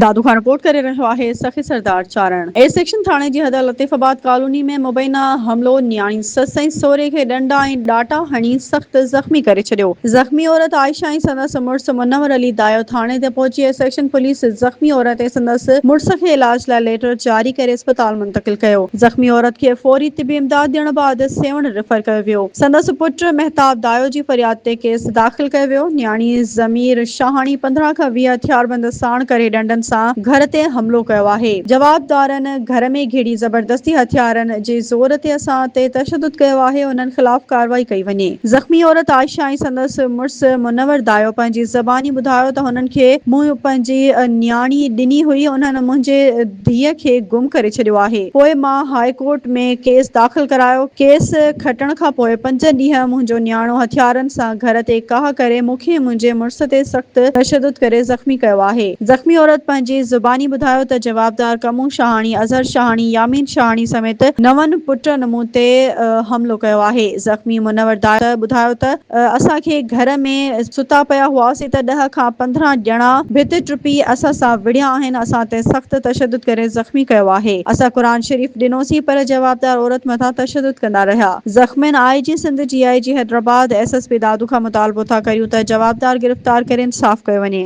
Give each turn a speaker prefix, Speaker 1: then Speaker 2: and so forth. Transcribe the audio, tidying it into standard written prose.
Speaker 1: दादू Khan report करे रहियो आहे सखी सरदार चारण। ए सेक्शन थाणे जी हद लतीफ़ाबाद कॉलोनी में मुबैना हमलो न्याणी सस ऐं सहुरे खे डंडा ऐं डाटा हणी सख्त ज़ख्मी करे छॾियो। ज़ख्मी औरत आयशा ऐं संदसि मुड़ुस मुनव्वर अली दायो थाणे ते पहुची सेक्शन पुलिस ज़ख्मी औरत ऐं संदसि मुड़ुस खे इलाज लाइ लेटर जारी करे अस्पताल मुंतकिल कयो। ज़ख्मी औरत खे फौरी तिबी इमदाद ॾियण बाद सेवण रेफर कयो वियो। संदसि पुट महताब दायो जी फरियाद ते केस दाख़िल कयो वियो। न्याणी ज़मीर शाहाणी 15 खां 20 हथियारबंद साण करे डंडन सां घर ते हमलो कयो आहे। जवाबदारनि घर में घिड़ी ज़बरदस्ती हथियारनि जे ज़ोर ते असां ते तशद्दुद कयो आहे। उन्हनि ख़िलाफ़ कार्रवाई कई वञे। ज़ख्मी औरत आयशा ऐं संदसि मुड़ुस मुनव्वर दायो पंहिंजी ज़बानी ॿुधायो त हुननि खे मूं पंहिंजी न्याणी ॾिनी हुई। उन्हनि मुंहिंजे धीअ खे गुम करे छॾियो आहे। पोइ मां हाई कोर्ट में केस दाख़िल करायो। केस खटण खां पोइ 5 ॾींहं मुंहिंजो न्याणो हथियारनि सां घर ते काह करे मूंखे मुंहिंजे मुड़ुस ते सख़्त तशद्दुद करे ज़ख्मी कयो आहे। ज़ख्मी औरत पंहिंजी ज़ुबानी ॿुधायो त जवाबदार कमू शाहाणी, अज़हर शाहाणी, यामीन शाहाणी समेत 9 पुटनि मूं ते हमलो कयो आहे। ज़ख्मी मुनव्वर दायो ॿुधायो त असांखे घर में सुता पिया हुआसीं त 10 खां 15 ॼणा भित टुपी असां सां विढ़िया आहिनि। असां ते सख़्त तशद्दुद करे ज़ख्मी कयो आहे। असां क़ुर शरीफ़ ॾिनोसीं पर जवाबदार औरत मथां तशद्दुद कंदा रहिया। ज़ख्मियुनि IG Sindh, GIG Hyderabad, SSP दादू खां मुतालबो था कयूं त जवाबदार गिरफ़्तार करे इंसाफ़ कयो वञे।